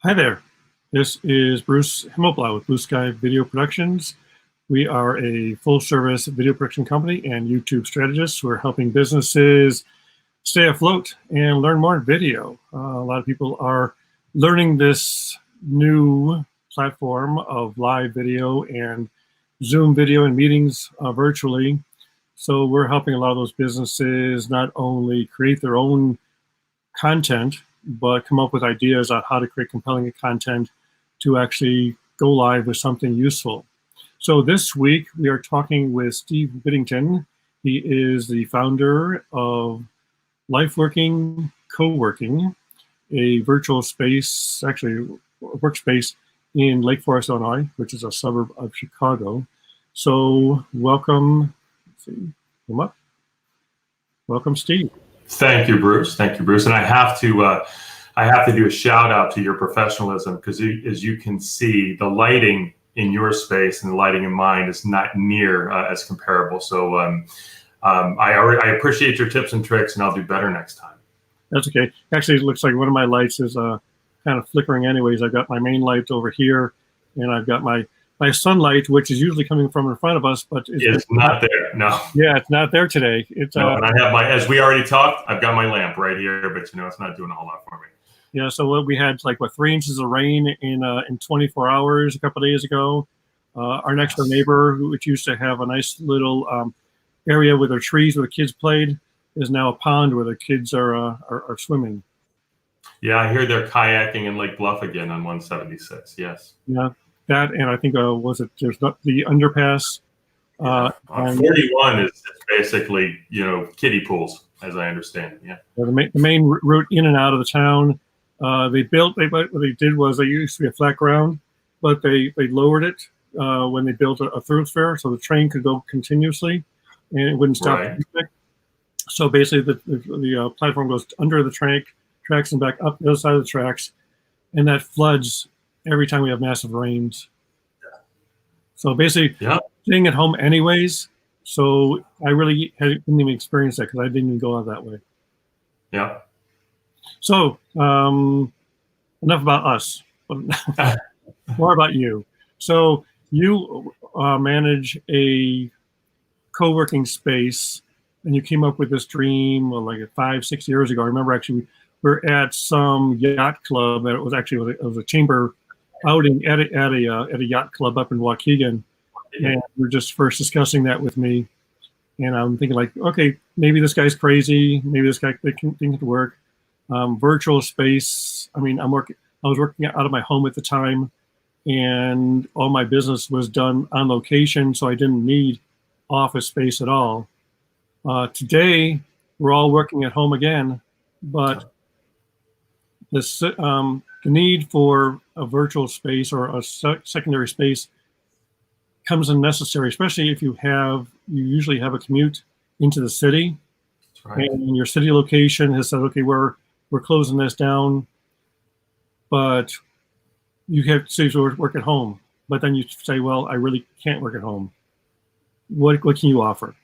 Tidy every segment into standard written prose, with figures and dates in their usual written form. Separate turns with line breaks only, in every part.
Hi there. This is Bruce Himmelblau with Blue Sky Video Productions. We are a full-service video production company and YouTube strategists who are helping businesses stay afloat and learn more in video. A lot of people are learning this new platform of live video and Zoom video and meetings virtually. So we're helping a lot of those businesses not only create their own content, but come up with ideas on how to create compelling content to actually go live with something useful. So this week we are talking with Steve Whittington. He is the founder of LifeWorking Coworking, a virtual space, actually a workspace in Lake Forest, Illinois, which is a suburb of Chicago. So welcome, let's see, come up. Welcome, Steve.
Thank you, Bruce. Thank you, Bruce. And I have to do a shout out to your professionalism because, as you can see, the lighting in your space and the lighting in mine is not near as comparable. So I appreciate your tips and tricks, and I'll do better next time.
That's okay. Actually, it looks like one of my lights is kind of flickering anyways. I've got my main light over here, and I've got my sunlight, which is usually coming from in front of us, but
it's not there. No.
Yeah, it's not there today. It's
no, and I have as we already talked, I've got my lamp right here, but it's not doing a whole lot for me.
Yeah, so we had 3 inches of rain in 24 hours a couple of days ago. Our next door neighbor, which used to have a nice little area with their trees where the kids played, is now a pond where the kids are swimming.
Yeah, I hear they're kayaking in Lake Bluff again on 176. Yes.
Yeah. That, and I think there's not the underpass.
41 is basically kiddie pools, as I understand it. Yeah.
The main route in and out of the town. What they did was they used to be a flat ground, but they lowered it when they built a thoroughfare, so the train could go continuously, and it wouldn't stop. Right. So basically, the platform goes under the tracks and back up the other side of the tracks, and that floods every time we have massive rains. Yeah. So basically, staying at home anyways. So I really didn't even experience that because I didn't even go out that way.
Yeah.
So enough about us, but more about you. So you manage a co-working space, and you came up with this dream 5-6 years ago. I remember actually we were at some yacht club, and it was a chamber outing at a yacht club up in Waukegan, and we are just first discussing that with me, and I'm thinking okay, maybe this guy's crazy, maybe this guy can work. Virtual space. I mean, I was working out of my home at the time, and all my business was done on location, so I didn't need office space at all. Today, we're all working at home again, but the need for a virtual space or a secondary space comes unnecessary, especially if you usually have a commute into the city. That's right. And your city location has said, okay, we're closing this down, but you have to work at home. But then you say, well, I really can't work at home. What can you offer?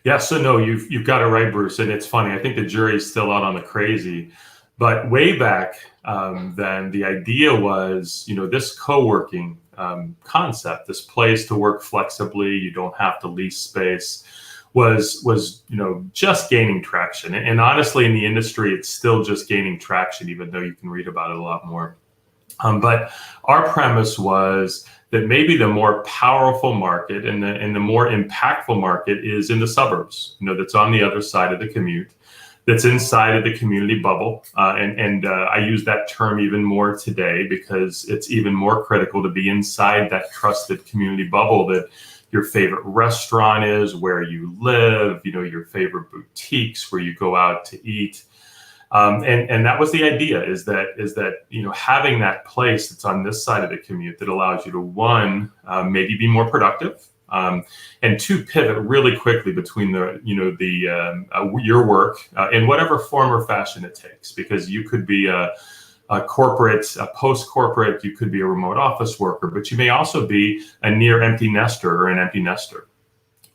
Yeah, so no, you've got it right, Bruce. And it's funny, I think the jury's still out on the crazy. But way back then, the idea was, this co-working concept, this place to work flexibly, you don't have to lease space, was just gaining traction. And honestly, in the industry, it's still just gaining traction, even though you can read about it a lot more. But our premise was that maybe the more powerful market and the more impactful market is in the suburbs, that's on the other side of the commute, that's inside of the community bubble. And I use that term even more today because it's even more critical to be inside that trusted community bubble that your favorite restaurant is, where you live, your favorite boutiques, where you go out to eat. And that was the idea is that having that place that's on this side of the commute that allows you to, one, maybe be more productive, and two, pivot really quickly between your work in whatever form or fashion it takes, because you could be a corporate, a post-corporate, you could be a remote office worker, but you may also be a near empty nester or an empty nester.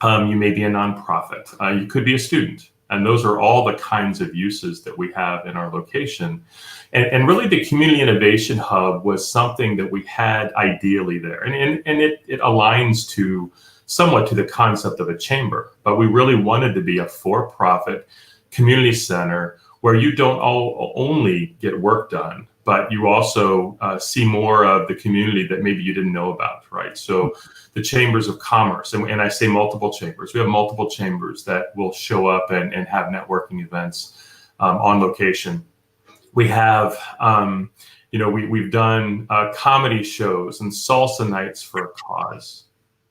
You may be a nonprofit. You could be a student. And those are all the kinds of uses that we have in our location. And really the Community Innovation Hub was something that we had ideally there. And it aligns to somewhat to the concept of a chamber, but we really wanted to be a for-profit community center where you don't only get work done, but you also see more of the community that maybe you didn't know about, right? So the chambers of commerce, and I say multiple chambers, we have multiple chambers that will show up and have networking events on location. We have, we've done comedy shows and salsa nights for a cause.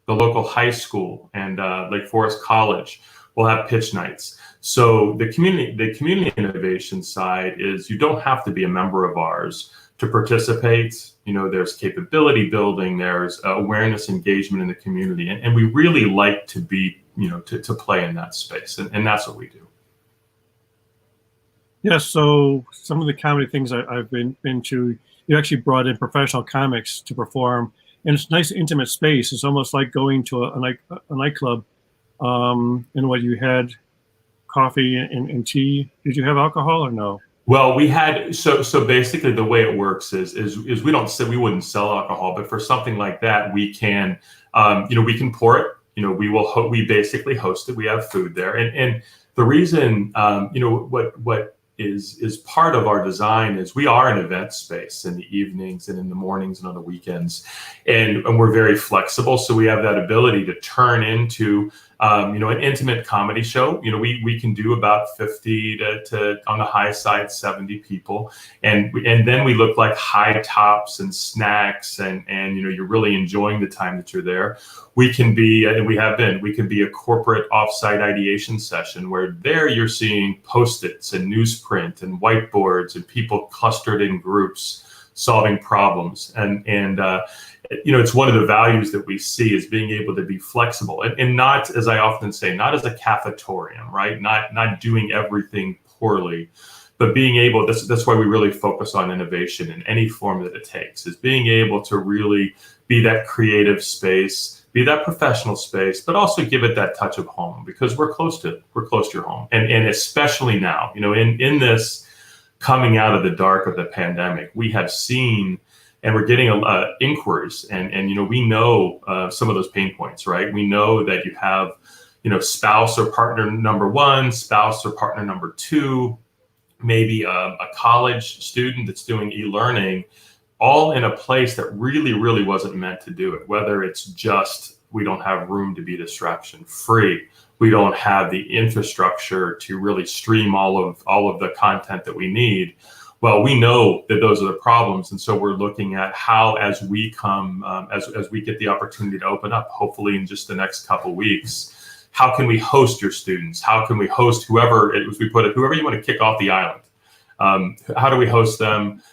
The local high school and Lake Forest College will have pitch nights. So the community innovation side is you don't have to be a member of ours to participate. There's capability building, there's awareness engagement in the community, and we really like to be, to play in that space, and that's what we do.
Yeah, so some of the comedy things I've been to, you actually brought in professional comics to perform, and it's a nice intimate space. It's almost like going to a nightclub, and what you had coffee and tea. Did you have alcohol or no?
Well, we had, so basically the way it works is we don't say, we wouldn't sell alcohol, but for something like that, we can, we can pour it, we basically host it. We have food there. And the reason, what is part of our design is we are an event space in the evenings and in the mornings and on the weekends, and we're very flexible. So we have that ability to turn into an intimate comedy show. We can do about 50 to on the high side 70 people, and then we look like high tops and snacks, and you're really enjoying the time that you're there. We can be, and we have been, we can be a corporate offsite ideation session where there you're seeing Post-its and newsprint and whiteboards and people clustered in groups solving problems. And it's one of the values that we see is being able to be flexible and not, as I often say, not as a cafetorium, right? Not doing everything poorly, but being able, that's why we really focus on innovation in any form that it takes, is being able to really be that creative space, be that professional space, but also give it that touch of home, because we're close to your home. And especially now, in this coming out of the dark of the pandemic, we have seen, and we're getting inquiries, and we know some of those pain points, right? We know that you have, spouse or partner number one, spouse or partner number two, maybe a college student that's doing e-learning, all in a place that really, really wasn't meant to do it. Whether it's just, we don't have room to be distraction free. We don't have the infrastructure to really stream all of the content that we need. Well, we know that those are the problems. And so we're looking at how, as we come, as we get the opportunity to open up, hopefully in just the next couple of weeks, how can we host your students? How can we host whoever it was, whoever you want to kick off the island? How do we host them?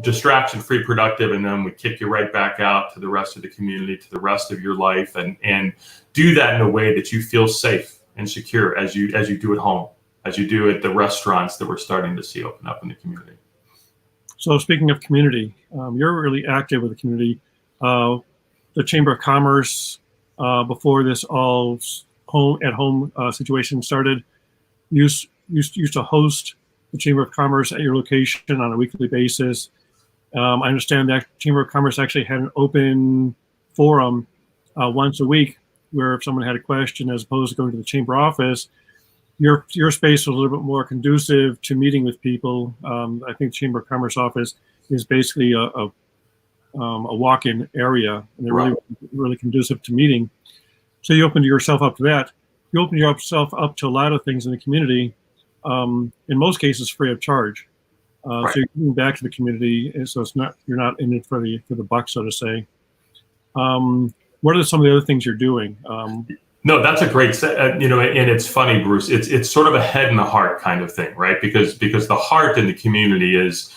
Distraction-free, productive, and then we kick you right back out to the rest of the community, to the rest of your life, and do that in a way that you feel safe and secure as you do at home, as you do at the restaurants that we're starting to see open up in the community.
So speaking of community, you're really active with the community. The Chamber of Commerce, before this all home situation started, used to host the Chamber of Commerce at your location on a weekly basis. I understand that Chamber of Commerce actually had an open forum once a week, where if someone had a question, as opposed to going to the chamber office, your space was a little bit more conducive to meeting with people. I think the Chamber of Commerce office is basically a walk-in area, and they're really conducive to meeting. So you opened yourself up to that. You opened yourself up to a lot of things in the community, in most cases free of charge. So you're giving back to the community, and so you're not in it for the buck, so to say. What are some of the other things you're doing?
No, that's a great set. And it's funny, Bruce. It's sort of a head and a heart kind of thing, right? Because the heart in the community is,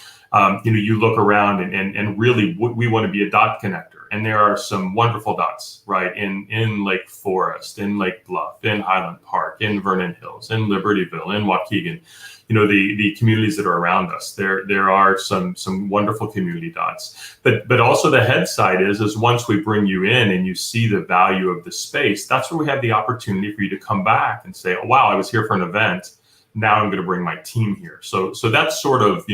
you look around and really we want to be a dot connector. and there are some wonderful dots, right, in Lake Forest, in Lake Bluff, in Highland Park, in Vernon Hills, in Libertyville, in Waukegan, the communities that are around us. There are some wonderful community dots, but also the head side is once we bring you in and you see the value of the space, that's where we have the opportunity for you to come back and say, oh, wow, I was here for an event. Now I'm going to bring my team here. So that's sort of,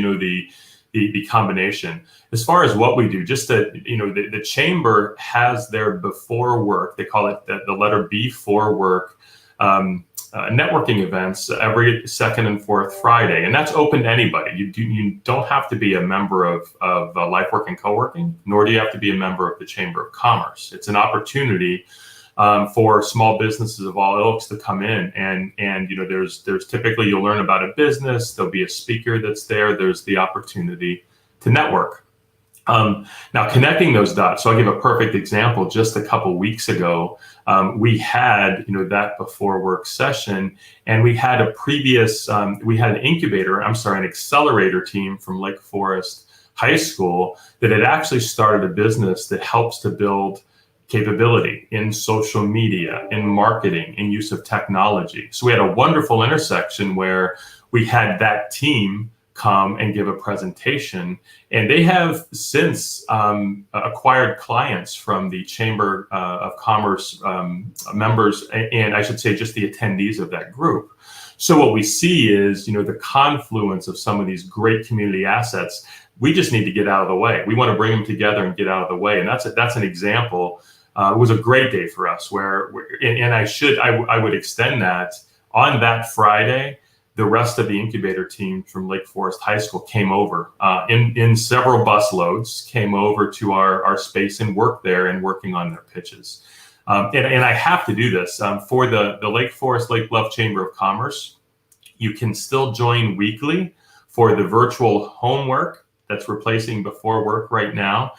the combination. As far as what we do, just that, the chamber has their before work, they call it the letter B for work, networking events every second and fourth Friday. And that's open to anybody. You don't have to be a member of LifeWorking Coworking, nor do you have to be a member of the Chamber of Commerce. It's an opportunity for small businesses of all ilks to come in, and there's typically, you'll learn about a business, there'll be a speaker that's there, there's the opportunity to network. Now, connecting those dots, so I'll give a perfect example. Just a couple weeks ago, we had that before work session, and we had we had an accelerator team from Lake Forest High School that had actually started a business that helps to build capability in social media, in marketing, in use of technology. So we had a wonderful intersection where we had that team come and give a presentation, and they have since acquired clients from the Chamber of Commerce members, and I should say just the attendees of that group. So what we see is, the confluence of some of these great community assets. We just need to get out of the way. We want to bring them together and get out of the way, and that's an example. It was a great day for us and I would extend that on that Friday. The rest of the Incubator team from Lake Forest High School came over in several bus loads, came over to our space and worked there and working on their pitches. And I have to do this for the Lake Forest Lake Bluff Chamber of Commerce. You can still join weekly for the virtual homework that's replacing before work right now.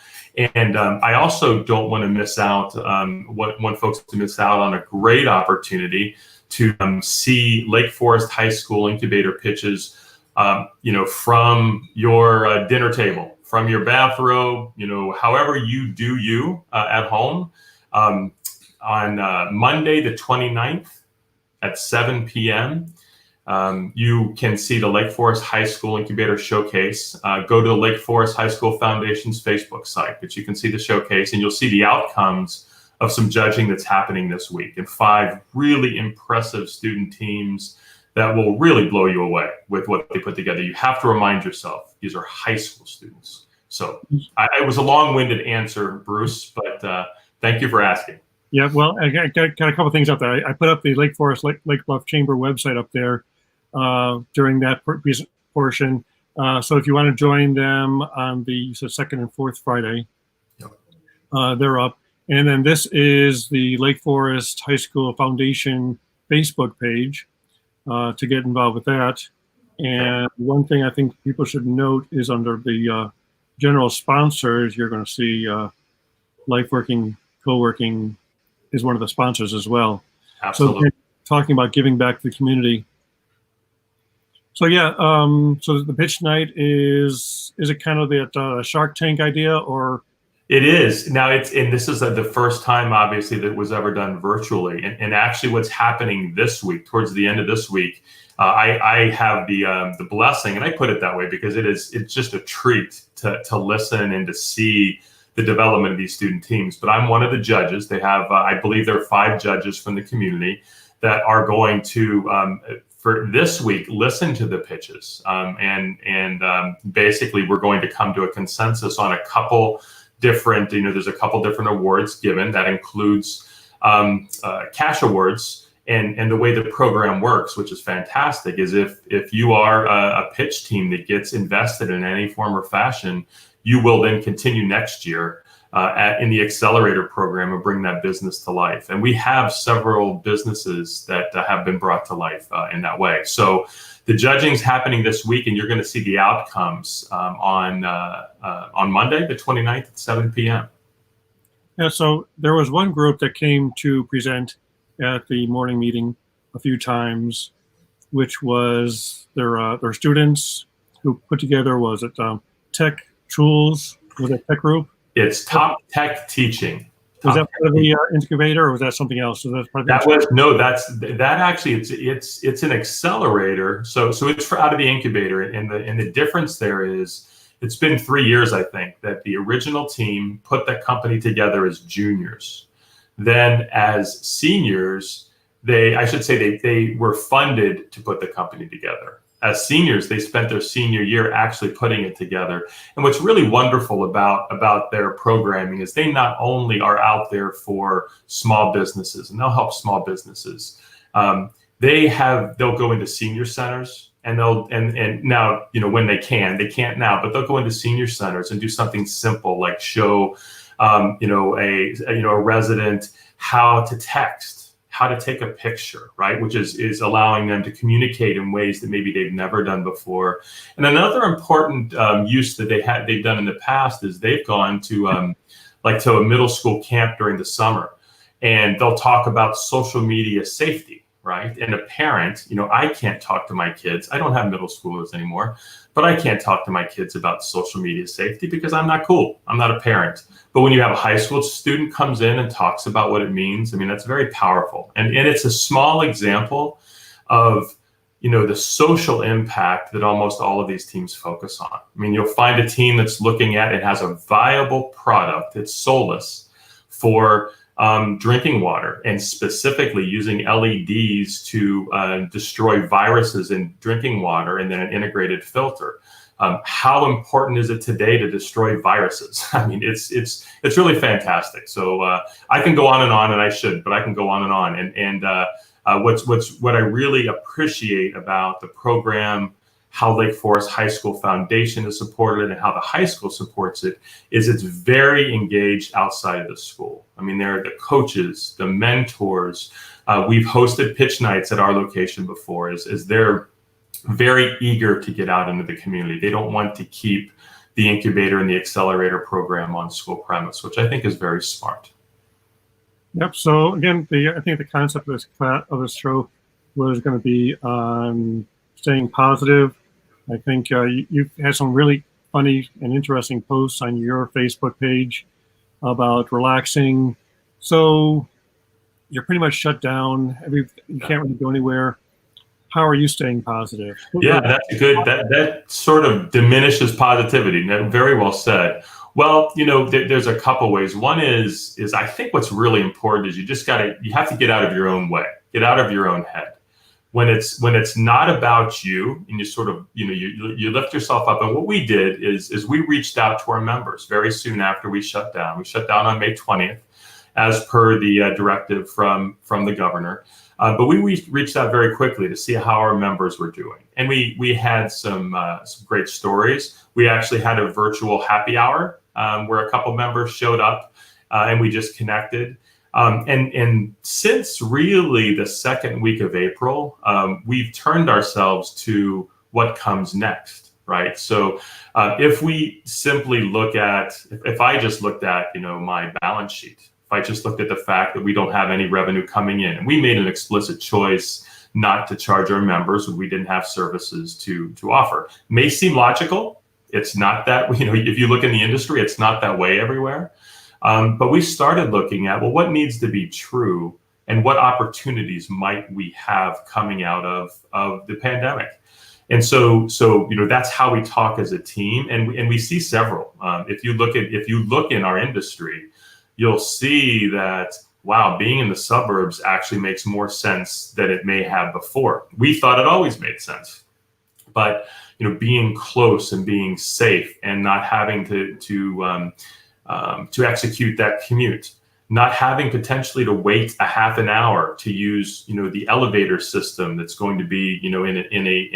And I also don't want to miss out, want folks to miss out on a great opportunity to see Lake Forest High School Incubator pitches, from your dinner table, from your bathrobe, however you do you at home, on Monday the 29th at 7 p.m. You can see the Lake Forest High School Incubator Showcase. Go to the Lake Forest High School Foundation's Facebook site, but you can see the showcase and you'll see the outcomes of some judging that's happening this week, and 5 really impressive student teams that will really blow you away with what they put together. You have to remind yourself, these are high school students. So it was a long-winded answer, Bruce, but thank you for asking. Yeah,
well, I got a couple things up there. I put up the Lake Forest Lake Bluff Chamber website up there during that portion. So if you want to join them on the second and fourth Friday, they're up. And then this is the Lake Forest High School Foundation Facebook page to get involved with that. And one thing I think people should note is under the general sponsors, you're going to see LifeWorking Coworking is one of the sponsors as well.
Absolutely.
So talking about giving back to the community. So yeah, so the pitch night is it kind of that Shark Tank idea, or?
It is. Now and this is the first time obviously that was ever done virtually. And actually what's happening this week, towards the end of this week, I have the blessing, and I put it that way because it's just a treat to listen and to see the development of these student teams. But I'm one of the judges. They have, I believe there are 5 judges from the community that are going to, for this week, listen to the pitches. And basically we're going to come to a consensus on a couple different, there's a couple different awards given. That includes cash awards. And the way the program works, which is fantastic, is if you are a pitch team that gets invested in any form or fashion, you will then continue next year in the accelerator program and bring that business to life. And we have several businesses that have been brought to life in that way. So the judging's happening this week, and you're going to see the outcomes on Monday, the 29th at 7 p.m.
Yeah, so there was one group that came to present at the morning meeting a few times, which was their students who put together, was it Tech Tools, was it Tech Group?
It's top tech teaching.
Was that part of the incubator, or was that something else? So that's part of
that was no. That actually it's an accelerator. So it's out of the incubator, and the difference there is it's been 3 years, I think, that the original team put that company together as juniors. Then as seniors, they were funded to put the company together. As seniors, they spent their senior year actually putting it together. And what's really wonderful about their programming is they not only are out there for small businesses, and they'll help small businesses. They'll go into senior centers, and now, when they can't now, but they'll go into senior centers and do something simple like show a resident how to text, how to take a picture, right? Which is allowing them to communicate in ways that maybe they've never done before. And another important use that they've done in the past is they've gone to to a middle school camp during the summer, and they'll talk about social media safety, right? And a parent, I can't talk to my kids. I don't have middle schoolers anymore, but I can't talk to my kids about social media safety because I'm not cool. I'm not a parent. But when you have a high school student comes in and talks about what it means, I mean, that's very powerful. And it's a small example of, the social impact that almost all of these teams focus on. I mean, you'll find a team that's looking at it has a viable product that's soulless for drinking water, and specifically using LEDs to destroy viruses in drinking water, and then an integrated filter. How important is it today to destroy viruses? I mean, it's really fantastic. So I can go on, and I should, but I can go on and on. And what I really appreciate about the program, how Lake Forest High School Foundation has supported it, and how the high school supports it, is it's very engaged outside of the school. I mean, they're the coaches, the mentors. We've hosted pitch nights at our location before, as they're very eager to get out into the community. They don't want to keep the incubator and the accelerator program on school premise, which I think is very smart.
Yep. So again, I think the concept of this show was going to be on staying positive. I think you've had some really funny and interesting posts on your Facebook page about relaxing. So you're pretty much shut down. You can't really go anywhere. How are you staying positive?
Yeah, that's good. That sort of diminishes positivity. Very well said. Well, there's a couple ways. One is I think what's really important is you have to get out of your own way, get out of your own head. When it's not about you, and you sort of, you lift yourself up. And what we did is we reached out to our members very soon after we shut down. We shut down on May 20th, as per the directive from the governor. But we reached out very quickly to see how our members were doing. And we had some great stories. We actually had a virtual happy hour where a couple members showed up and we just connected. And since really the second week of April, we've turned ourselves to what comes next, right? So if we simply if I just looked at, my balance sheet, if I just looked at the fact that we don't have any revenue coming in, and we made an explicit choice not to charge our members when we didn't have services to offer. May seem logical. It's not that, if you look in the industry, it's not that way everywhere. But we started looking at, well, what needs to be true, and what opportunities might we have coming out of the pandemic? And so that's how we talk as a team, and we see several. If you look in our industry, you'll see that, wow, being in the suburbs actually makes more sense than it may have before. We thought it always made sense, but being close and being safe, and not having to execute that commute, not having potentially to wait a half an hour to use the elevator system that's going to be in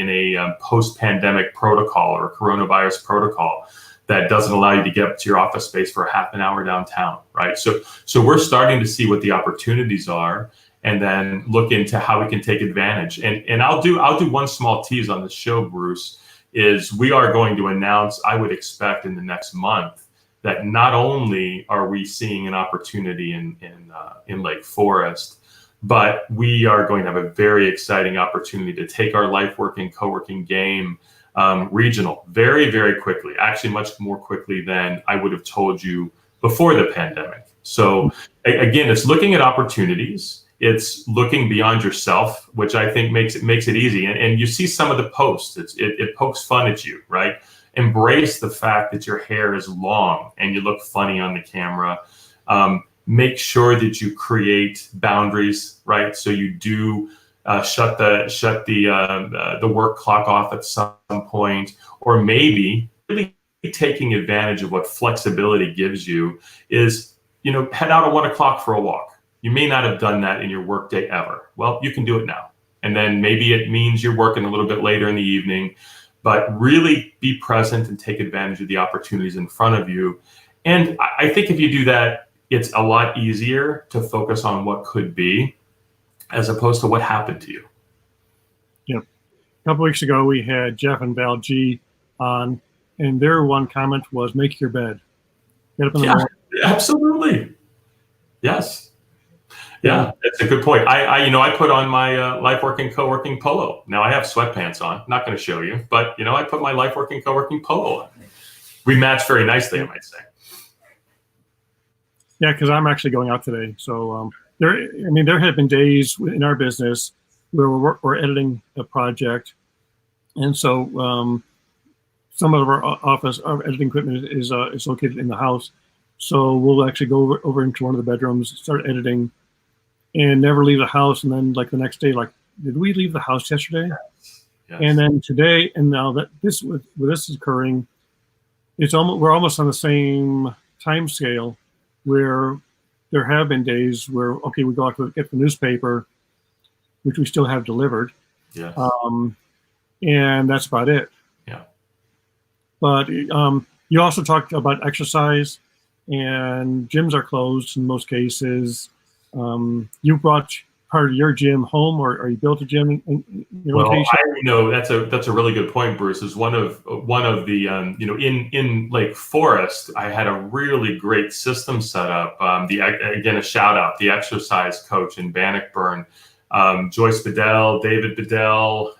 a post-pandemic protocol or coronavirus protocol that doesn't allow you to get up to your office space for a half an hour downtown, right? So we're starting to see what the opportunities are, and then look into how we can take advantage. And I'll do one small tease on the show, Bruce, is we are going to announce, I would expect in the next month, that not only are we seeing an opportunity in Lake Forest, but we are going to have a very exciting opportunity to take our LifeWorking Coworking game regional very, very quickly, actually much more quickly than I would have told you before the pandemic. So again, it's looking at opportunities. It's looking beyond yourself, which I think makes it easy. And you see some of the posts. It pokes fun at you, right? Embrace the fact that your hair is long and you look funny on the camera. Make sure that you create boundaries, right? So you do shut the work clock off at some point, or maybe really taking advantage of what flexibility gives you is, head out at 1 o'clock for a walk. You may not have done that in your workday ever. Well, you can do it now. And then maybe it means you're working a little bit later in the evening, but really be present and take advantage of the opportunities in front of you. And I think if you do that, it's a lot easier to focus on what could be as opposed to what happened to you.
Yep. A couple weeks ago, we had Jeff and Val G on, and their one comment was, make your bed. Get up in the morning.
Absolutely. Yes. Yeah, that's a good point. I put on my LifeWorking Coworking polo. Now I have sweatpants on. Not going to show you, but I put my LifeWorking Coworking polo on. We match very nicely, I might say.
Yeah, because I'm actually going out today. So there have been days in our business where we're editing a project, and so some of our editing equipment is located in the house. So we'll actually go over into one of the bedrooms, start editing, and never leave the house. And then like the next day, like, did we leave the house yesterday? Yes. And then today, and now that this is occurring, we're almost on the same time scale where there have been days where, okay, we go out to get the newspaper, which we still have delivered.
Yes.
And that's about it.
Yeah.
But you also talked about exercise, and gyms are closed in most cases. You brought part of your gym home, or you built a gym in your location?
That's a really good point, Bruce. Is one of the in Lake Forest, I had a really great system set up. Again, a shout out, the exercise coach in Bannockburn, Joyce Bedell, David Bedell.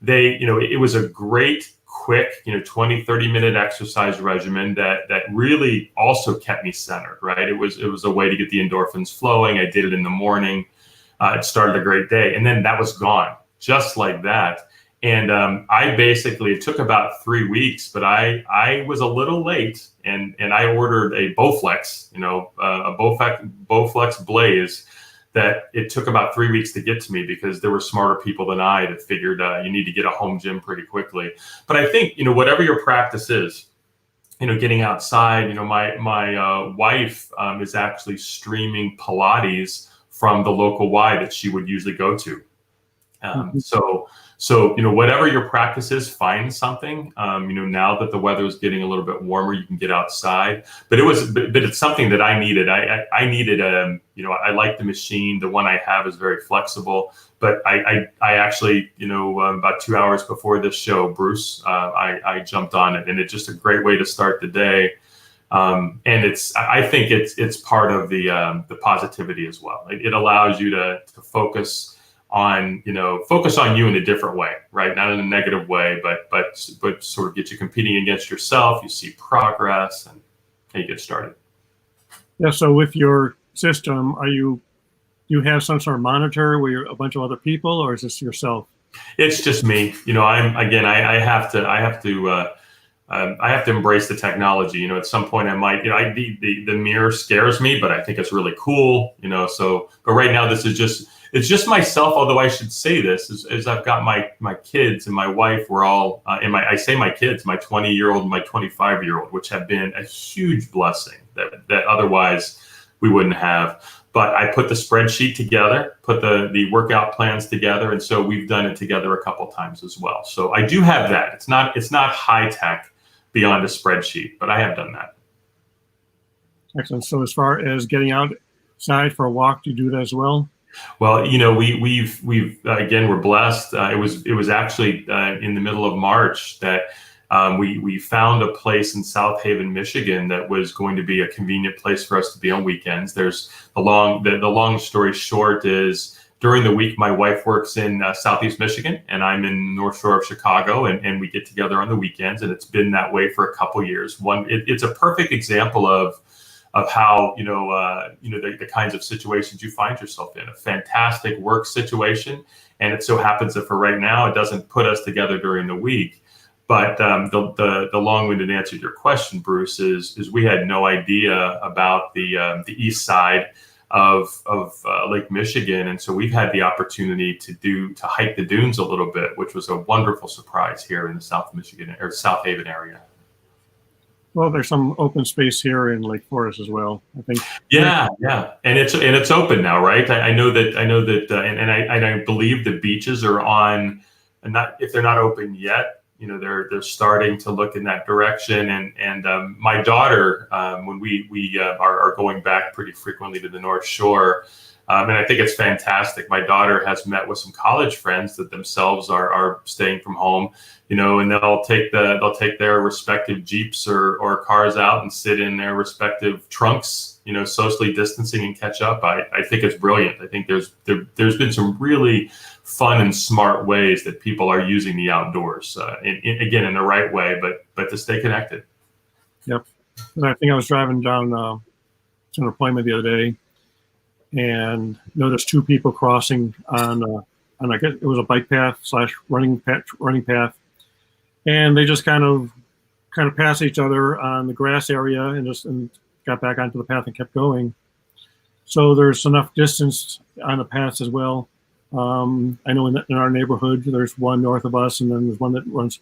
It was a great, quick, 20, 30-minute exercise regimen that really also kept me centered, right? It was a way to get the endorphins flowing. I did it in the morning. It started a great day. And then that was gone, just like that. And it took about 3 weeks, but I was a little late, and I ordered a Bowflex, a Bowflex Blaze, that it took about 3 weeks to get to me because there were smarter people than I that figured you need to get a home gym pretty quickly. But I think, whatever your practice is, getting outside, my wife is actually streaming Pilates from the local Y that she would usually go to. So whatever your practice is, find something. Now that the weather is getting a little bit warmer, you can get outside. But it's something that I needed. I needed I like the machine. The one I have is very flexible. But I actually about 2 hours before this show, Bruce, I jumped on it, and it's just a great way to start the day. And I think it's part of the positivity as well. It allows you to focus on you in a different way, right? Not in a negative way, but sort of get you competing against yourself. You see progress, and you get started.
Yeah. So with your system, you have some sort of monitor where you're a bunch of other people, or is this yourself?
It's just me. I have to embrace the technology. At some point I might, the mirror scares me, but I think it's really cool. But right now it's just myself. Although I should say this is I've got my kids and my wife. We're all, I say my kids, my 20-year-old and my 25-year-old, which have been a huge blessing that otherwise we wouldn't have. But I put the spreadsheet together, put the workout plans together, and so we've done it together a couple times as well. So I do have that. It's not high tech beyond a spreadsheet, but I have done that.
Excellent. So as far as getting outside for a walk, do you do that as well?
Well, we've again, we're blessed. It was actually in the middle of March that we found a place in South Haven, Michigan, that was going to be a convenient place for us to be on weekends. There's the long story short is during the week, my wife works in Southeast Michigan, and I'm in North Shore of Chicago, and we get together on the weekends, and it's been that way for a couple years. It's a perfect example of how the kinds of situations you find yourself in. A fantastic work situation, and it so happens that for right now, it doesn't put us together during the week. But the long-winded answer to your question, Bruce, is we had no idea about the east side of Lake Michigan, and so we've had the opportunity to hike the dunes a little bit, which was a wonderful surprise here in the South Michigan or South Haven area.
Well, there's some open space here in Lake Forest as well, I think.
Yeah, and it's open now, right? I know that, and I believe the beaches are on, and not if they're not open yet. They're starting to look in that direction, and my daughter, when we are going back pretty frequently to the North Shore, and I think it's fantastic. My daughter has met with some college friends that themselves are staying from home, and they'll take their respective Jeeps or cars out and sit in their respective trunks, socially distancing and catch up. I think it's brilliant. I think there's been some really fun and smart ways that people are using the outdoors, again, in the right way, but to stay connected.
Yep. And I think I was driving down to an appointment the other day and noticed two people crossing on I guess it was a bike path / running path, and they just kind of passed each other on the grass area and got back onto the path and kept going. So there's enough distance on the paths as well. I know in our neighborhood, there's one north of us, and then there's one that runs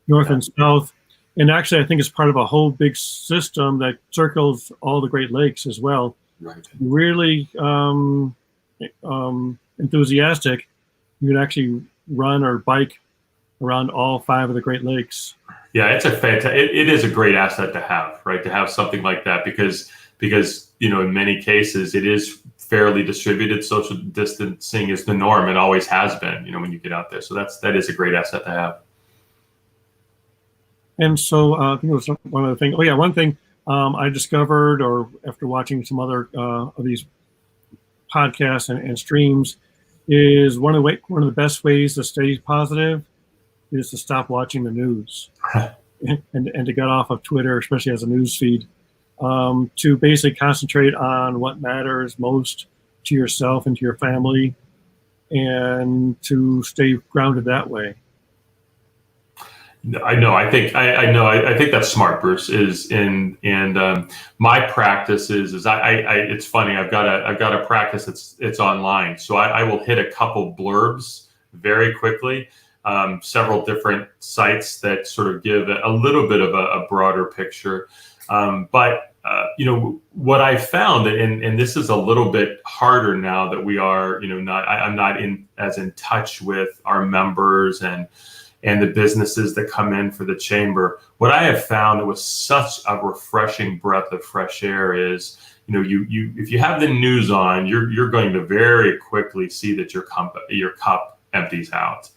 north and south. And actually, I think it's part of a whole big system that circles all the Great Lakes as well.
Right.
Really enthusiastic, you can actually run or bike around all 5 of the Great Lakes.
Yeah, it's it is a great asset to have, right? To have something like that because in many cases it is fairly distributed. Social distancing is the norm. It always has been, when you get out there. So that is a great asset to have. And
so I think it was one other thing. Oh yeah, one thing I discovered, or after watching some other of these podcasts and streams, is one of the best ways to stay positive is to stop watching the news and to get off of Twitter, especially as a news feed. To basically concentrate on what matters most to yourself and to your family, and to stay grounded that way.
I know. I think that's smart, Bruce. My practice is it's funny. I've got a practice it's online, so I will hit a couple blurbs very quickly. Several different sites that sort of give a little bit of a broader picture. But what I found, and this is a little bit harder now that we are, I'm not as in touch with our members and the businesses that come in for the chamber. What I have found that was such a refreshing breath of fresh air is, if you have the news on, you're going to very quickly see that your cup empties out.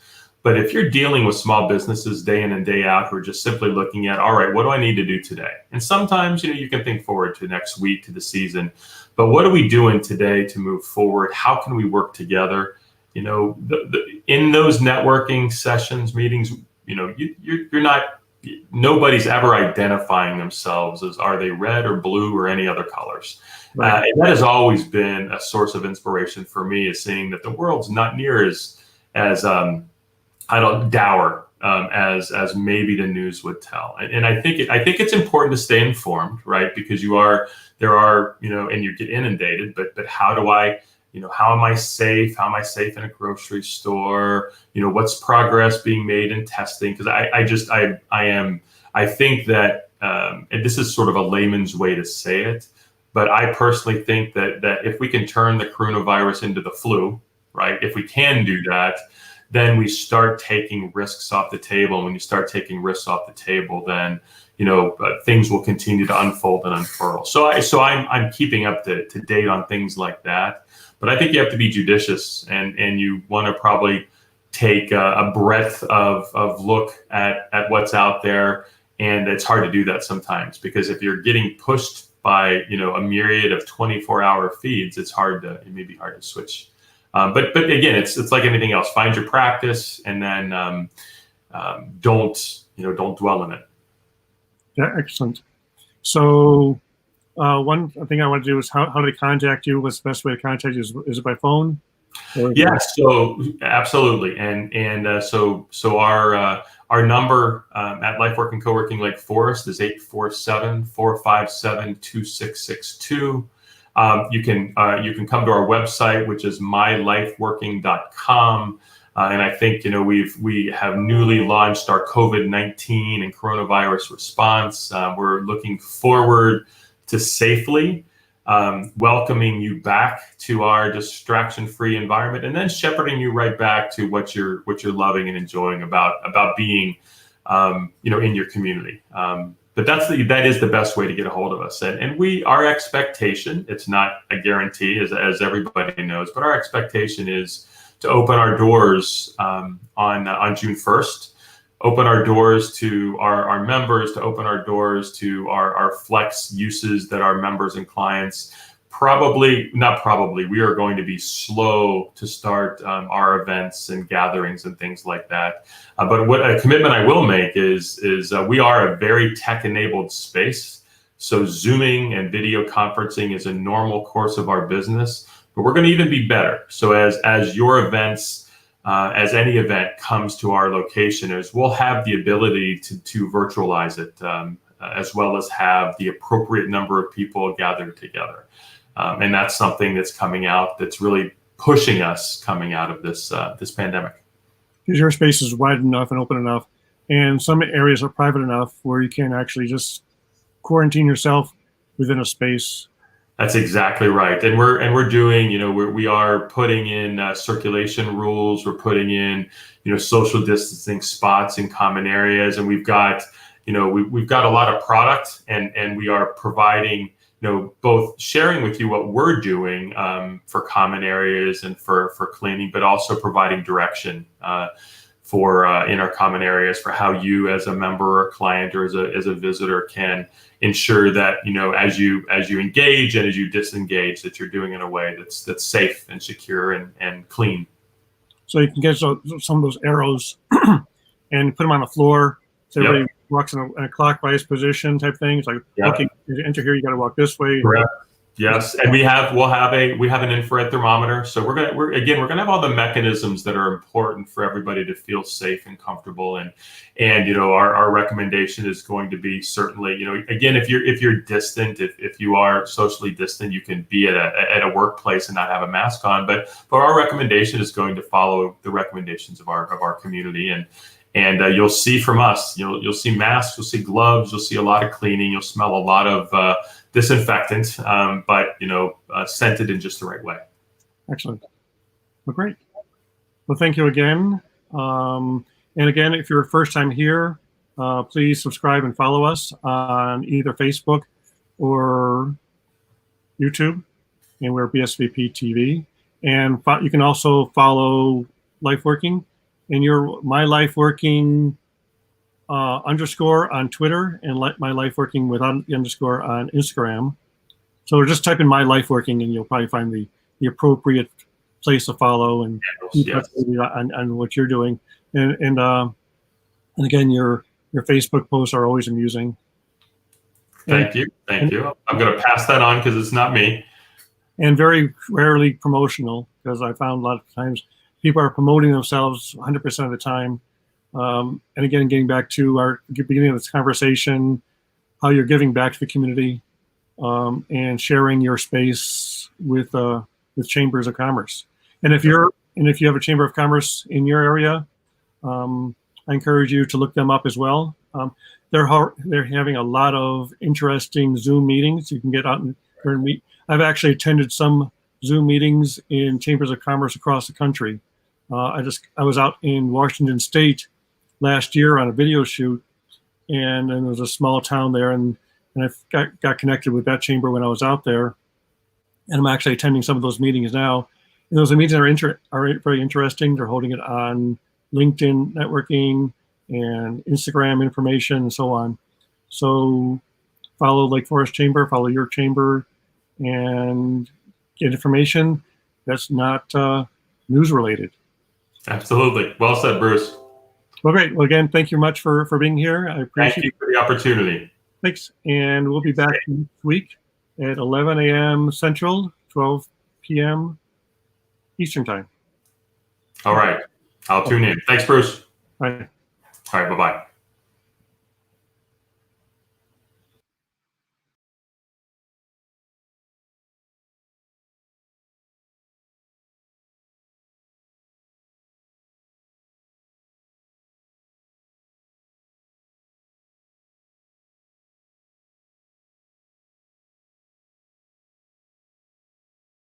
But if you're dealing with small businesses day in and day out who are just simply looking at, all right, what do I need to do today? And sometimes, you can think forward to next week, to the season, but what are we doing today to move forward? How can we work together? In those networking sessions, meetings, nobody's ever identifying themselves as, are they red or blue or any other colors? Right. And that has always been a source of inspiration for me, is seeing that the world's not near as dour as maybe the news would tell. And I think it's important to stay informed, right? Because there are, and you get inundated, but how do I, how am I safe? How am I safe in a grocery store? What's progress being made in testing? Because I think that, and this is sort of a layman's way to say it, but I personally think that if we can turn the coronavirus into the flu, right? If we can do that, then we start taking risks off the table. And when you start taking risks off the table, then things will continue to unfold and unfurl. So I'm keeping up to date on things like that. But I think you have to be judicious, and you want to probably take a breadth of look at what's out there. And it's hard to do that sometimes, because if you're getting pushed by a myriad of 24-hour feeds, it may be hard to switch But again, it's like anything else. Find your practice, and then don't dwell in it.
Yeah, excellent. So one thing I want to do is how do they contact you? What's the best way to contact you? Is it by phone?
Yeah, so absolutely, and so our number at LifeWorking Coworking Lake Forest is 847-457-2662. You can come to our website, which is mylifeworking.com. And I think we have newly launched our COVID-19 and coronavirus response. We're looking forward to safely welcoming you back to our distraction-free environment, and then shepherding you right back to what you're loving and enjoying about being in your community. But that is the best way to get a hold of us. And our expectation, it's not a guarantee, as everybody knows, but our expectation is to open our doors on June 1st, open our doors to our members, to open our doors to our flex uses that our members and clients we are going to be slow to start our events and gatherings and things like that. But what a commitment I will make is we are a very tech-enabled space. So Zooming and video conferencing is a normal course of our business, but we're going to even be better. So as your events, as any event comes to our location, we'll have the ability to virtualize it, as well as have the appropriate number of people gathered together. And that's something that's coming out that's really pushing us coming out of this pandemic.
Because your space is wide enough and open enough, and some areas are private enough where you can actually just quarantine yourself within a space.
That's exactly right. And we're doing, we are putting in circulation rules. We're putting in, social distancing spots in common areas, and we've got a lot of product, and we are providing, both sharing with you what we're doing for common areas and for cleaning, but also providing direction for in our common areas for how you, as a member or client or as a visitor, can ensure that as you engage and as you disengage, that you're doing in a way that's safe and secure and clean.
So you can get some of those arrows and put them on the floor, so everybody walks in a clockwise position type thing. It's like, okay, to enter here, you got to walk this way.
Correct. Yes, and we'll have an infrared thermometer. So we're gonna have all the mechanisms that are important for everybody to feel safe and comfortable. And our recommendation is going to be certainly, again, if you're distant, if you are socially distant, you can be at a workplace and not have a mask on. But our recommendation is going to follow the recommendations of our community. And you'll see from us, you'll see masks, you'll see gloves, you'll see a lot of cleaning, you'll smell a lot of disinfectant, but scented in just the right way.
Excellent. Well, great. Well, thank you again. And again, if you're first time here, please subscribe and follow us on either Facebook or YouTube, and we're BSVP TV. And you can also follow LifeWorking, and your My LifeWorking _ on Twitter, and My LifeWorking without the underscore on Instagram. So just type in My LifeWorking and you'll probably find the appropriate place to follow and on what you're doing. And again, your Facebook posts are always amusing.
Thank you. I'm going to pass that on because it's not me.
And very rarely promotional, because I found a lot of times people are promoting themselves 100% of the time. And again, getting back to our beginning of this conversation, how you're giving back to the community and sharing your space with chambers of commerce. And if you have a chamber of commerce in your area, I encourage you to look them up as well. They're having a lot of interesting Zoom meetings. You can get out and meet. I've actually attended some Zoom meetings in chambers of commerce across the country. I was out in Washington State last year on a video shoot, and there was a small town there, and I got connected with that chamber when I was out there, and I'm actually attending some of those meetings now. And those meetings are very interesting. They're holding it on LinkedIn networking and Instagram information and so on. So follow Lake Forest Chamber, follow your chamber, and get information. That's not news related.
Absolutely. Well said, Bruce.
Well, great. Well, again, thank you much for being here. I appreciate
Thank you for the opportunity.
Thanks. And we'll be back next week at 11 a.m. Central, 12 p.m. Eastern Time.
All right. I'll tune in. Thanks, Bruce.
Bye.
All right. Bye-bye.